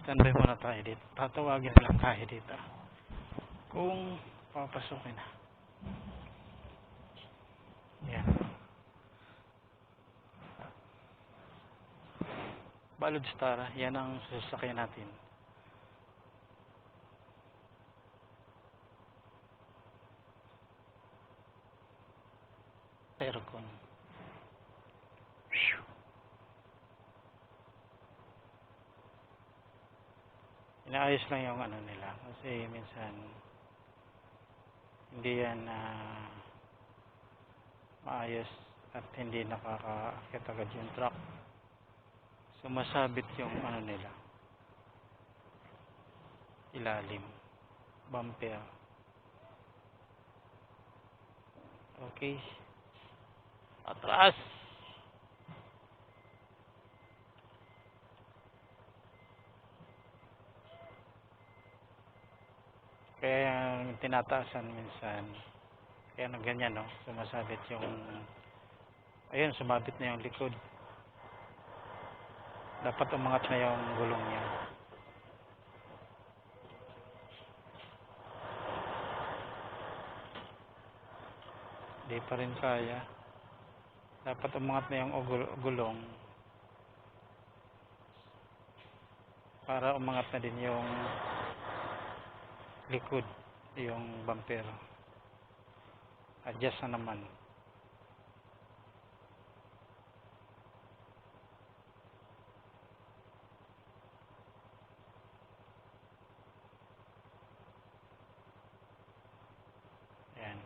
Standby muna tayo dito. Tatawagin lang tayo dito kung papasukin na. Yan. Balud Star, yan ang sasakyan natin. Aircon. Inaayos lang yung ano nila kasi minsan hindi yan maayos at hindi nakakaakit agad yung truck. Sumasabit yung ano nila, ilalim, bumper. Okay, atras. Kaya tinataasan minsan, kaya ganyan, no, sumasabit yung, ayun, sumabit na yung likod. Dapat umangat na yung gulong niya. Hindi pa rin kaya. Dapat umangat na yung gulong para umangat na din yung likod, yung bumper. Adjust na naman. Ayan.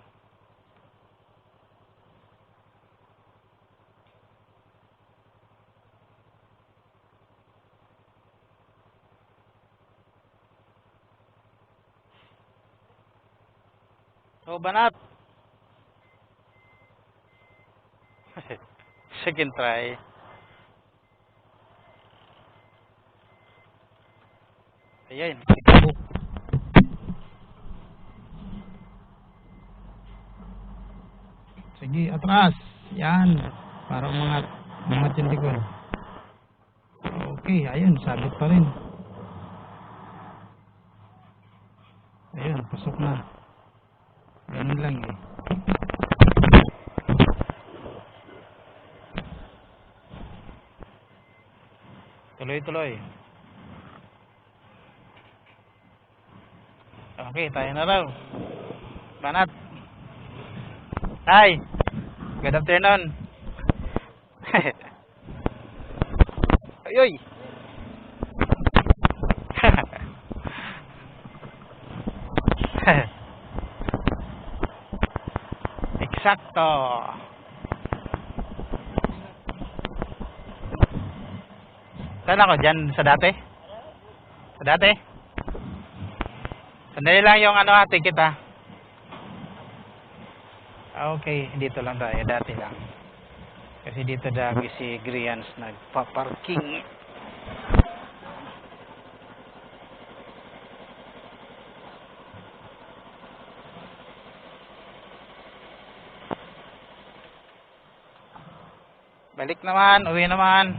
So, banat. Second try. Ayan. Sige, atras. Yan. Para umangat yung likod. Okay, ayun. Sabit pa rin. Ayun, pasok na. Ganun lang eh. Tuloy-tuloy. Okay, tayo na raw. Banat. Hi. Good afternoon. Ayoy. Eksakto. Saan ako? Diyan sa dati? Sa dati? Sandali lang yung ano, ticket ha. Okay, dito lang tayo. Dati lang. Kasi dito dagi si Grians nagpa-parking. Balik naman, uwi naman.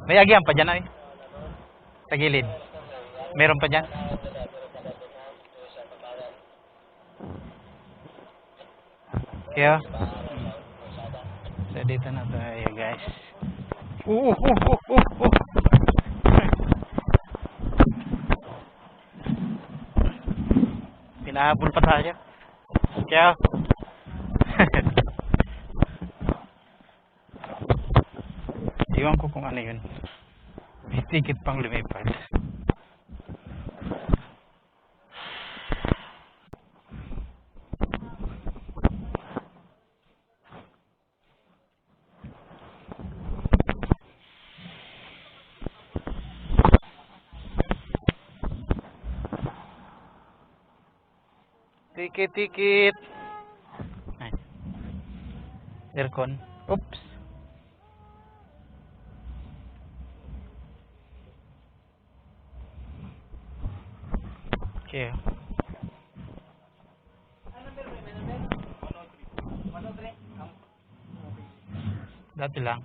May agyan pa dyan ay. Sa gilid. Meron pa dyan. Kaya. So dito na tayo guys. Pinahabol pa tayo. Kaya. Iwan ko kung ano yun. May ticket pang lumipad. Ticket. Ay. Aircon. Oops. Okay. Dati lang.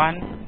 1